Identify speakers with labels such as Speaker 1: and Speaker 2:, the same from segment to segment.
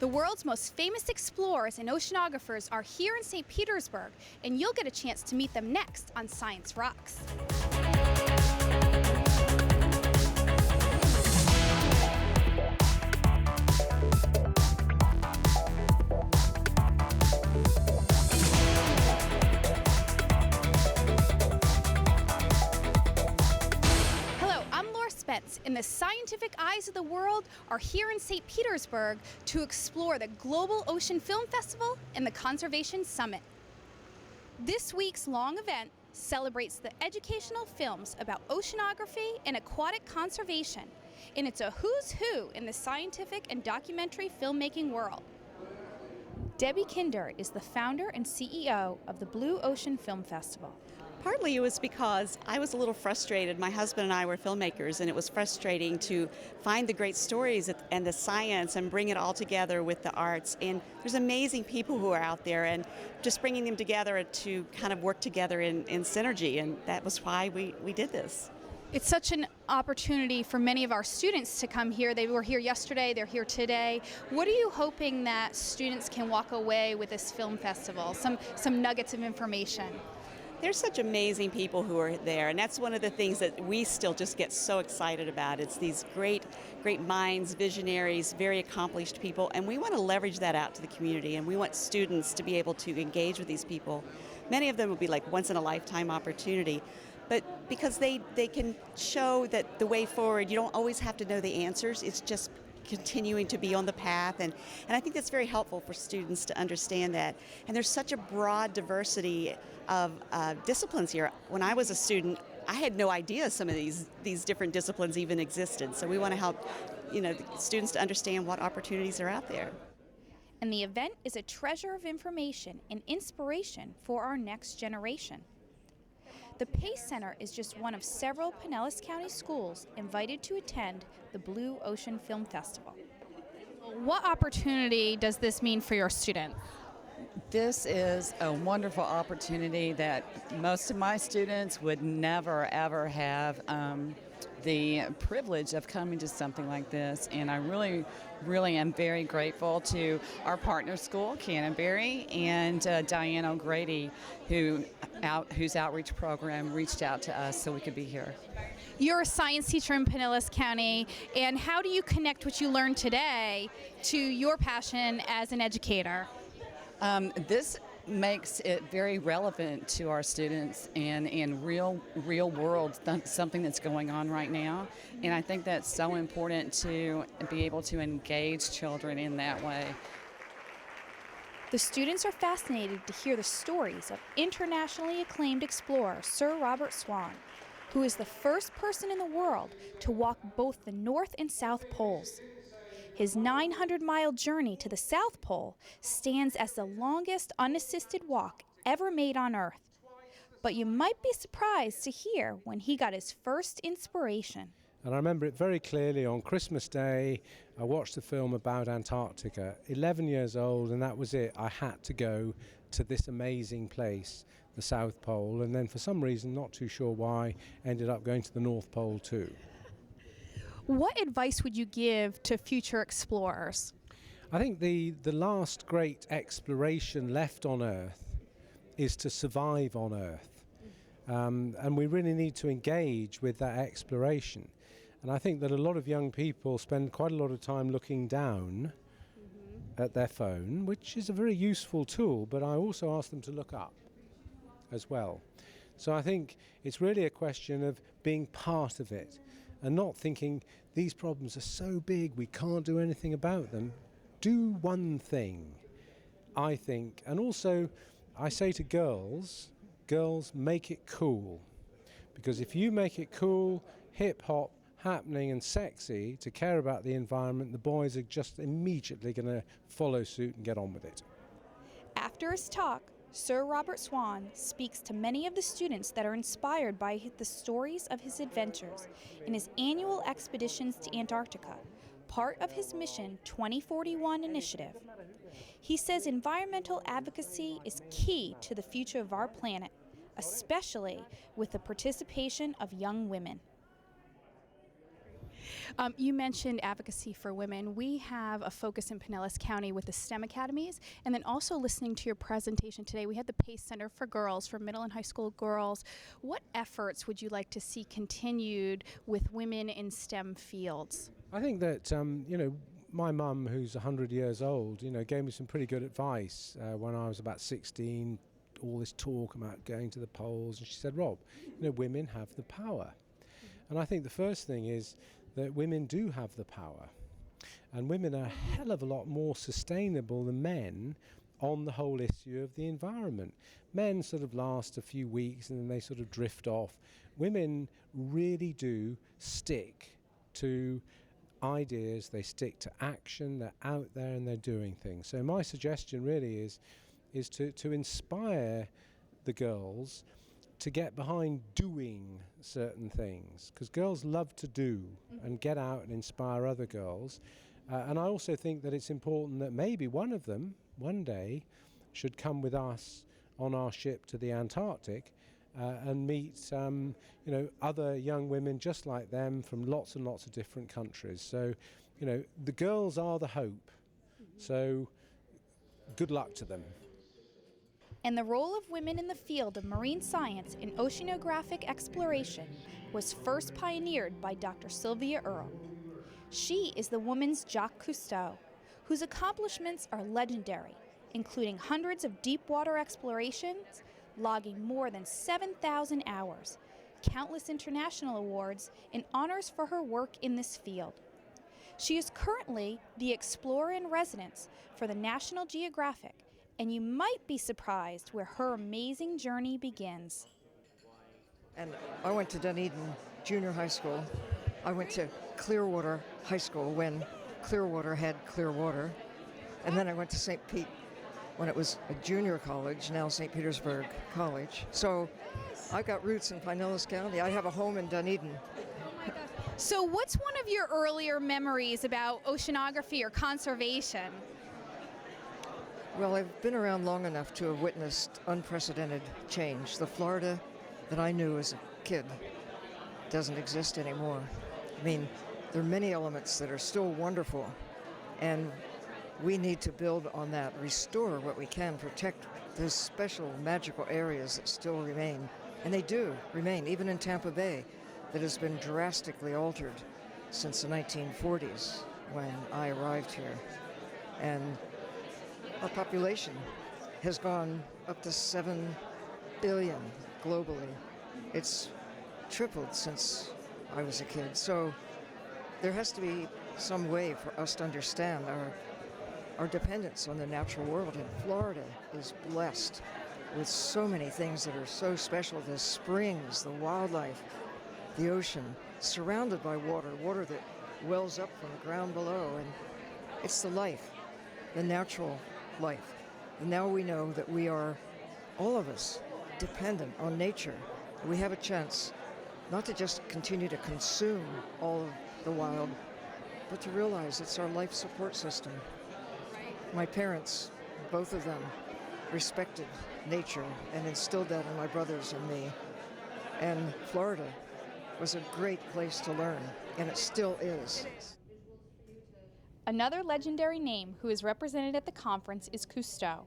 Speaker 1: The world's most famous explorers and oceanographers are here in St. Petersburg, and you'll get a chance to meet them next on Science Rocks. And the scientific eyes of the world are here in St. Petersburg to explore the Global Ocean Film Festival and the Conservation Summit. This week's long event celebrates the educational films about oceanography and aquatic conservation, and it's a who's who in the scientific and documentary filmmaking world. Debbie Kinder is the founder and CEO of the Blue Ocean Film Festival.
Speaker 2: Partly it was because I was a little frustrated. My husband and I were filmmakers, and it was frustrating to find the great stories and the science and bring it all together with the arts. And there's amazing people who are out there, and just bringing them together to kind of work together in synergy, and that was why we did this.
Speaker 1: It's such an opportunity for many of our students to come here. They were here yesterday, they're here today. What are you hoping that students can walk away with this film festival? Some nuggets of information.
Speaker 2: There's such amazing people who are there, and that's one of the things that we still just get so excited about. It's these great minds, visionaries, very accomplished people, and we want to leverage that out to the community, and we want students to be able to engage with these people. Many of them will be like once-in-a-lifetime opportunity, but because they can show that the way forward, you don't always have to know the answers, it's just continuing to be on the path, and I think that's very helpful for students to understand that. And there's such a broad diversity of disciplines here. When I was a student, I had no idea some of these different disciplines even existed. So we want to help, the students to understand what opportunities are out there.
Speaker 1: And the event is a treasure of information and inspiration for our next generation. The Pace Center is just one of several Pinellas County schools invited to attend the Blue Ocean Film Festival. What opportunity does this mean for your students?
Speaker 3: This is a wonderful opportunity that most of my students would never, ever have the privilege of coming to something like this, and I really am very grateful to our partner school, Canterbury, and Diane O'Grady, whose outreach program reached out to us so we could be here.
Speaker 1: You're a science teacher in Pinellas County, and how do you connect what you learned today to your passion as an educator?
Speaker 3: This makes it very relevant to our students and in real world, something that's going on right now. And I think that's so important to be able to engage children in that way.
Speaker 1: The students are fascinated to hear the stories of internationally acclaimed explorer Sir Robert Swan, who is the first person in the world to walk both the North and South Poles. His 900-mile journey to the South Pole stands as the longest unassisted walk ever made on Earth. But you might be surprised to hear when he got his first inspiration.
Speaker 4: And I remember it very clearly on Christmas Day. I watched a film about Antarctica, 11 years old, and that was it. I had to go to this amazing place, the South Pole, and then for some reason, not too sure why, ended up going to the North Pole too.
Speaker 1: What advice would you give to future explorers?
Speaker 4: I think the last great exploration left on Earth is to survive on Earth. And we really need to engage with that exploration. And I think that a lot of young people spend quite a lot of time looking down at their phone, which is a very useful tool, but I also ask them to look up as well. So I think it's really a question of being part of it and not thinking these problems are so big we can't do anything about them. Do one thing, I think. And also I say to girls, make it cool. Because if you make it cool, hip-hop, happening and sexy to care about the environment, the boys are just immediately going to follow suit and get on with it.
Speaker 1: After his talk, Sir Robert Swan speaks to many of the students that are inspired by the stories of his adventures in his annual expeditions to Antarctica, part of his Mission 2041 initiative. He says environmental advocacy is key to the future of our planet, especially with the participation of young women. You mentioned advocacy for women. We have a focus in Pinellas County with the STEM academies, and then also listening to your presentation today, we had the PACE Center for Girls, for middle and high school girls. What efforts would you like to see continued with women in STEM fields?
Speaker 4: I think that, my mum, who's 100 years old, gave me some pretty good advice when I was about 16, all this talk about going to the polls, and she said, Rob, women have the power. And I think the first thing is that women do have the power, and women are a hell of a lot more sustainable than men on the whole issue of the environment. Men sort of last a few weeks and then they sort of drift off. Women really do stick to ideas, they stick to action, they're out there and they're doing things. So my suggestion really is to inspire the girls to get behind doing certain things, because girls love to do and get out and inspire other girls. And I also think that it's important that maybe one of them one day should come with us on our ship to the Antarctic and meet other young women just like them from lots and lots of different countries. So the girls are the hope, so good luck to them.
Speaker 1: And the role of women in the field of marine science and oceanographic exploration was first pioneered by Dr. Sylvia Earle. She is the woman's Jacques Cousteau, whose accomplishments are legendary, including hundreds of deep water explorations, logging more than 7,000 hours, countless international awards, and honors for her work in this field. She is currently the Explorer in Residence for the National Geographic, and you might be surprised where her amazing journey begins.
Speaker 5: And I went to Dunedin Junior High School. I went to Clearwater High School when Clearwater had clear water. And then I went to St. Pete when it was a junior college, now St. Petersburg College. So I got roots in Pinellas County. I have a home in Dunedin.
Speaker 1: So what's one of your earlier memories about oceanography or conservation?
Speaker 5: Well, I've been around long enough to have witnessed unprecedented change. The Florida that I knew as a kid doesn't exist anymore. I mean, there are many elements that are still wonderful, and we need to build on that, restore what we can, protect those special magical areas that still remain. And they do remain, even in Tampa Bay, that has been drastically altered since the 1940s when I arrived here. And our population has gone up to 7 billion globally. It's tripled since I was a kid. So there has to be some way for us to understand our dependence on the natural world. And Florida is blessed with so many things that are so special. The springs, the wildlife, the ocean, surrounded by water that wells up from the ground below. And it's the life, the natural life. And now we know that we are, all of us, dependent on nature. We have a chance not to just continue to consume all of the wild, but to realize it's our life support system. My parents, both of them, respected nature and instilled that in my brothers and me. And Florida was a great place to learn, and it still is.
Speaker 1: Another legendary name who is represented at the conference is Cousteau.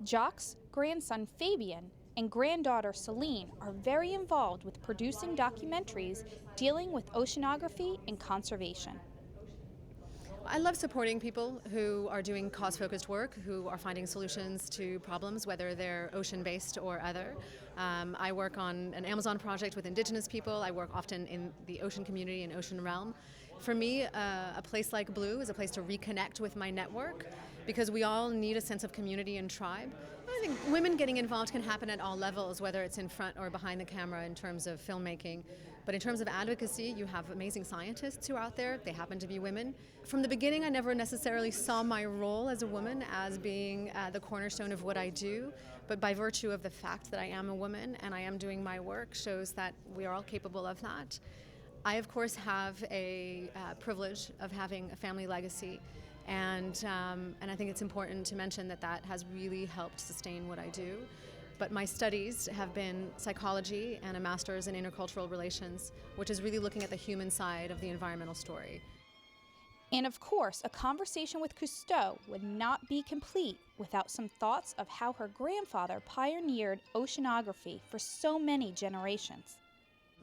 Speaker 1: Jacques' grandson Fabien and granddaughter Celine are very involved with producing documentaries dealing with oceanography and conservation.
Speaker 6: I love supporting people who are doing cause-focused work, who are finding solutions to problems, whether they're ocean-based or other. I work on an Amazon project with Indigenous people. I work often in the ocean community and ocean realm. For me, a place like Blue is a place to reconnect with my network, because we all need a sense of community and tribe. I think women getting involved can happen at all levels, whether it's in front or behind the camera in terms of filmmaking. But in terms of advocacy, you have amazing scientists who are out there. They happen to be women. From the beginning, I never necessarily saw my role as a woman as being the cornerstone of what I do. But by virtue of the fact that I am a woman and I am doing my work shows that we are all capable of that. I, of course, have a privilege of having a family legacy. And I think it's important to mention that that has really helped sustain what I do. But my studies have been psychology and a master's in intercultural relations, which is really looking at the human side of the environmental story.
Speaker 1: And of course, a conversation with Cousteau would not be complete without some thoughts of how her grandfather pioneered oceanography for so many generations.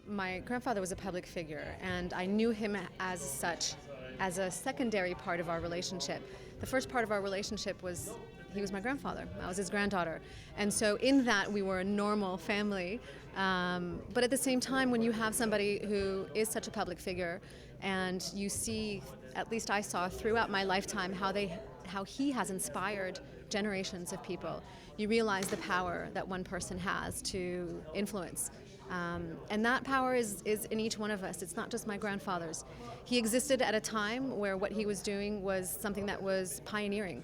Speaker 6: My grandfather was a public figure, and I knew him as such, as a secondary part of our relationship. The first part of our relationship was he was my grandfather. I was his granddaughter. And so in that, we were a normal family. But at the same time, when you have somebody who is such a public figure, and you see, at least I saw throughout my lifetime, how he has inspired generations of people, you realize the power that one person has to influence. And that power is in each one of us. It's not just my grandfather's. He existed at a time where what he was doing was something that was pioneering.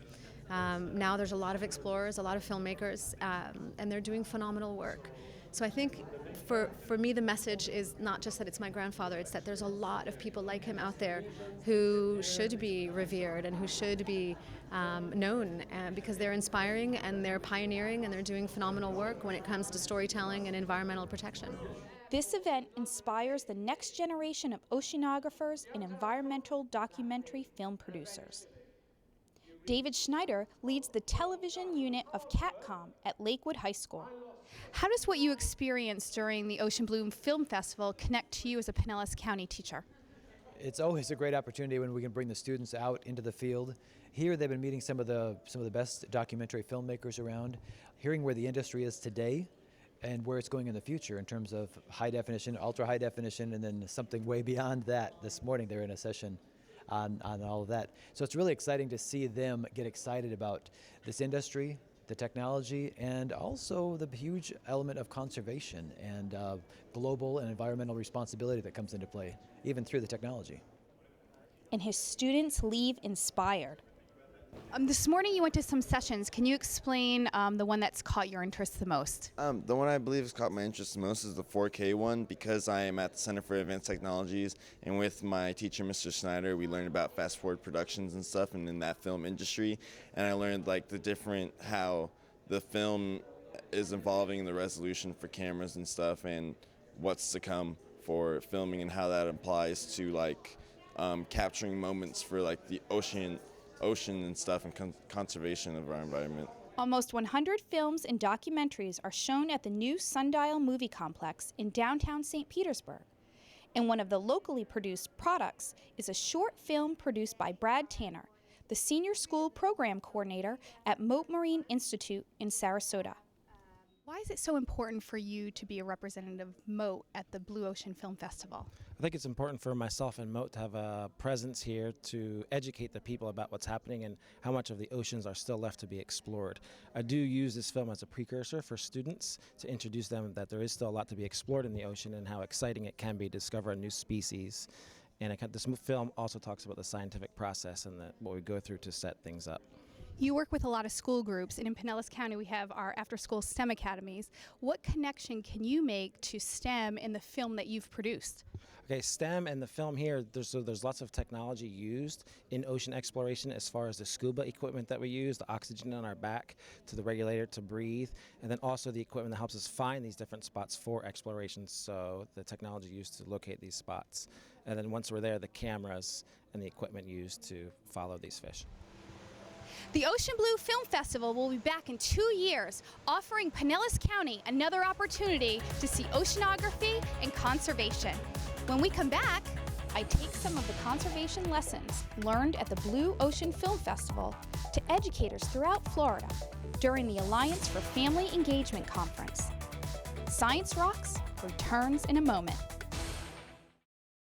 Speaker 6: Now there's a lot of explorers, a lot of filmmakers, and they're doing phenomenal work. So I think for me the message is not just that it's my grandfather, it's that there's a lot of people like him out there who should be revered and who should be known because they're inspiring and they're pioneering and they're doing phenomenal work when it comes to storytelling and environmental protection.
Speaker 1: This event inspires the next generation of oceanographers and environmental documentary film producers. David Schneider leads the television unit of CATCOM at Lakewood High School. How does what you experienced during the Ocean Bloom Film Festival connect to you as a Pinellas County teacher?
Speaker 7: It's always a great opportunity when we can bring the students out into the field. Here they've been meeting some of the best documentary filmmakers around, hearing where the industry is today and where it's going in the future in terms of high definition, ultra high definition, and then something way beyond that. This morning they're in a session on all of that. So it's really exciting to see them get excited about this industry, the technology, and also the huge element of conservation and global and environmental responsibility that comes into play, even through the technology.
Speaker 1: And his students leave inspired. This morning you went to some sessions. Can you explain the one that's caught your interest the most?
Speaker 8: The one I believe has caught my interest the most is the 4K one, because I am at the Center for Advanced Technologies, and with my teacher, Mr. Schneider, we learned about fast forward productions and stuff, and in that film industry, and I learned like how the film is evolving, the resolution for cameras and stuff, and what's to come for filming, and how that applies to like capturing moments for like the ocean and stuff, and conservation of our environment.
Speaker 1: Almost 100 films and documentaries are shown at the new Sundial Movie Complex in downtown St. Petersburg. And one of the locally produced products is a short film produced by Brad Tanner, the Senior School Program Coordinator at Mote Marine Institute in Sarasota. Why is it so important for you to be a representative of Mote at the Blue Ocean Film Festival?
Speaker 9: I think it's important for myself and Mote to have a presence here to educate the people about what's happening and how much of the oceans are still left to be explored. I do use this film as a precursor for students to introduce them that there is still a lot to be explored in the ocean and how exciting it can be to discover a new species. And this film also talks about the scientific process and what we go through to set things up.
Speaker 1: You work with a lot of school groups, and in Pinellas County we have our after-school STEM academies. What connection can you make to STEM in the film that you've produced?
Speaker 9: Okay, STEM and the film here, there's lots of technology used in ocean exploration as far as the scuba equipment that we use, the oxygen on our back, to the regulator to breathe, and then also the equipment that helps us find these different spots for exploration, so the technology used to locate these spots. And then once we're there, the cameras and the equipment used to follow these fish.
Speaker 1: The Ocean Blue Film Festival will be back in 2 years, offering Pinellas County another opportunity to see oceanography and conservation. When we come back, I take some of the conservation lessons learned at the Blue Ocean Film Festival to educators throughout Florida during the Alliance for Family Engagement Conference. Science Rocks returns in a moment.